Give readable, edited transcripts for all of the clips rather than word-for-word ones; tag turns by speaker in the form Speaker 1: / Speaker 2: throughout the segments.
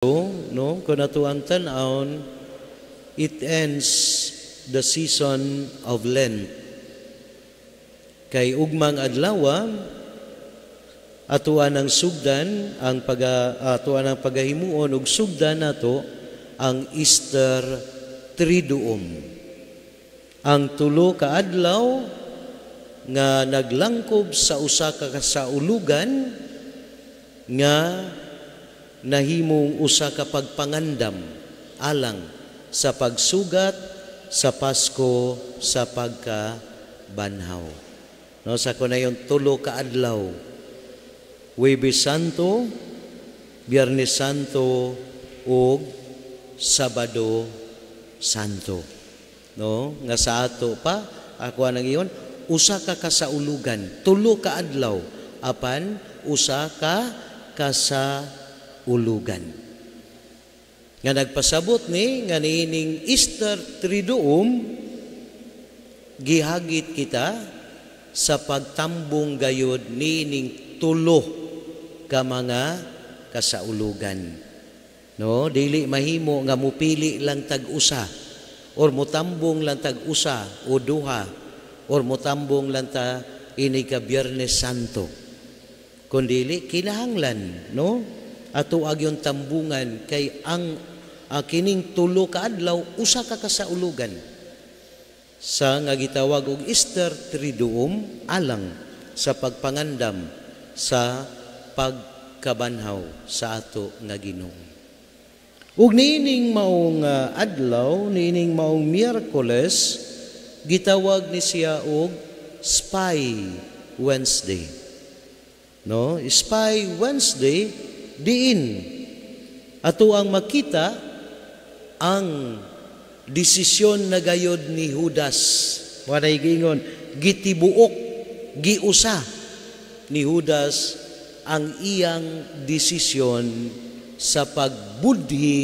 Speaker 1: No, kung ato ang tan-aon, it ends the season of Lent. Kay ugmang adlaw, atuan ang sugdan ang atuan ang pagahimuon ug sugdan nato ang Easter Triduum. Ang tulo ka adlaw nga naglangkob sa usa ka kasaulugan nga nahimong usa ka pagpangandam alang sa pagsugat sa Pasko sa pagkabanhaw. No, sa kunayon tulo ka adlaw. Huwebes Santo, Biyernes Santo ug Sabado Santo. No, nga sa ato pa ako nang iyon usa ka kasaulugan, tulo ka adlaw apan usa ka kasaulugan. Nga nagpasabot ni nga niining Easter Triduum gihagit kita sa pagtambong gayud niining tulo ka mga kasaulugan. No, dili mahimo nga mupili lang tag-usa or mutambong lang tag-usa o duha or mutambong lang ta ini ka Biyernes Santo. Kundili kinahanglan, no? Ato agyon tambungan kay ang kining tulo ka adlaw usa ka kasaulugan sa nga gitawag og Easter Triduum alang sa pagpangandam sa pagkabanhaw sa ato nga Ginoo. Ug niining maong adlaw, niining maong Miyerkules, gitawag ni siya og Spy Wednesday. No, Spy Wednesday diin ato ang makita ang desisyon na gayod ni Judas. Walay gingon, gitibuok, giusa ni Judas ang iyang desisyon sa pagbudhi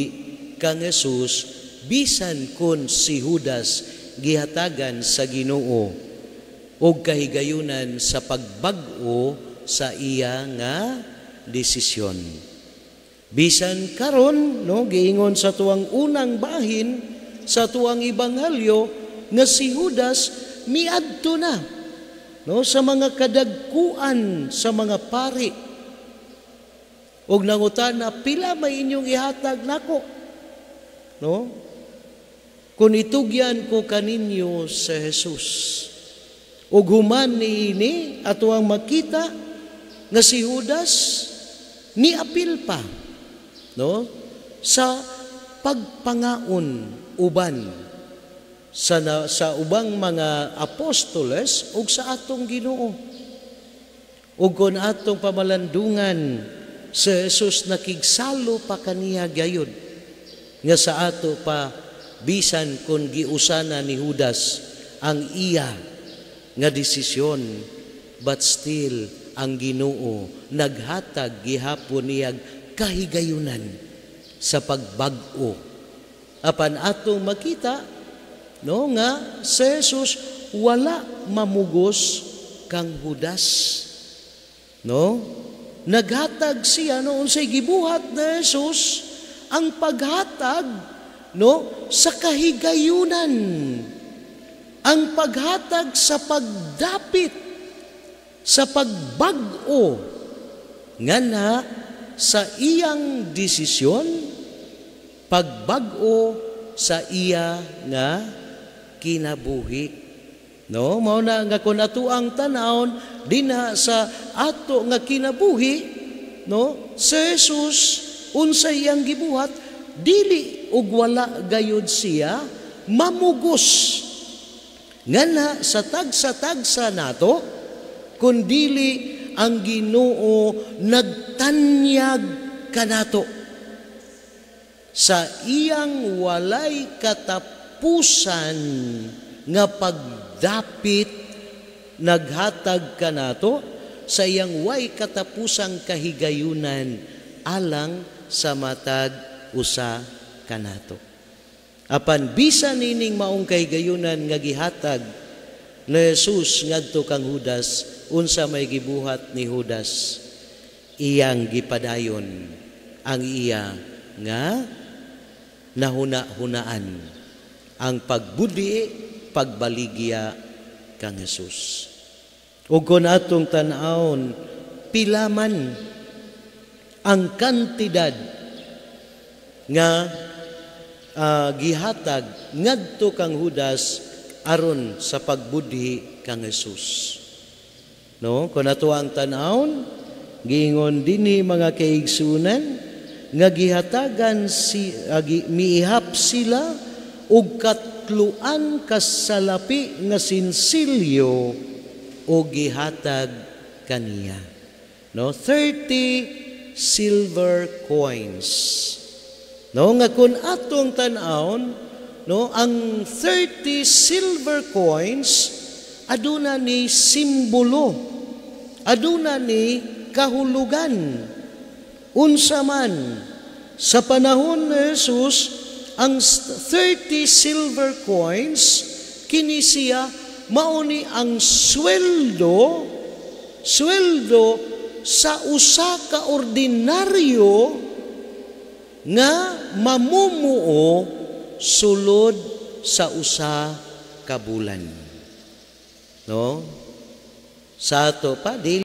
Speaker 1: kang Jesus bisan kun si Judas gihatagan sa Ginoo og kahigayunan sa pagbag-o sa iya nga desisyon. Bisan karon, no, giingon sa tuang unang bahin sa tuang ebanghelyo nga si Judas miadto na, no, sa mga kadagkuan sa mga pari og nangutana, pila may inyong ihatag nako, no, kung itugyan ko kaninyo sa Jesus. Og human niini ato ang makita nga si Judas niapil pa, no, sa pagpangaon uban sa ubang mga apostoles ug sa atong Ginoo. Ug kon atong pamalandungan sa Jesus nakigsalo pa kaniya gayud nga sa ato pa bisan kun giusana ni Judas ang iya nga desisyon, but still ang Ginoo naghatag gihapon niyag kahigayunan sa pagbag-o. Apan atong makita, no, nga si Jesus wala mamugos kang Judas. No? Naghatag siya noon sa gibuhat na Jesus ang paghatag, no, sa kahigayunan. Ang paghatag sa pagdapit sa pagbag-o nga na sa iyang desisyon, pagbag-o sa iya nga kinabuhi. No, mao na nga kun ato ang tan-awon dinha sa ato nga kinabuhi, no, si Jesus unsay iyang gibuhat dili ug wala gayud siya mamugos nga na sa tagsa-tagsa nato, kundili ang Ginoo nagtanyag kanato sa iyang walay katapusan nga pagdapit, naghatag kanato sa iyang way katapusang kahigayunan alang sa matag usa kanato. Apan bisan nining maong kahigayunan nga gihatag ni Jesus ngadto kang Judas, unsa may gibuhat ni Judas? Iyang gipadayon ang iya nga nahuna-hunaan ang pagbudi, pagbaligya kang Jesus. Ug kung atong tan-awon, pila man ang kantidad nga gihatag ngadto kang Judas aron sa pagbudhi kang Jesus. No, kung ato ang tan-awon, giingon dinhi mga kaigsunan nga gihatagan miihap sila og katluan kasalapi nga sinsilyo o gihatag kaniya. No, 30 silver coins. No, nga kun atong tan-awon, no, ang 30 silver coins aduna ni simbolo, aduna ni kahulugan. Unsa man sa panahon ni Jesus, ang 30 silver coins kini siya mao ni ang sweldo sa usa ka ordinaryo nga mamumuo sulod sa usa ka bulan. No? Sa ato pa,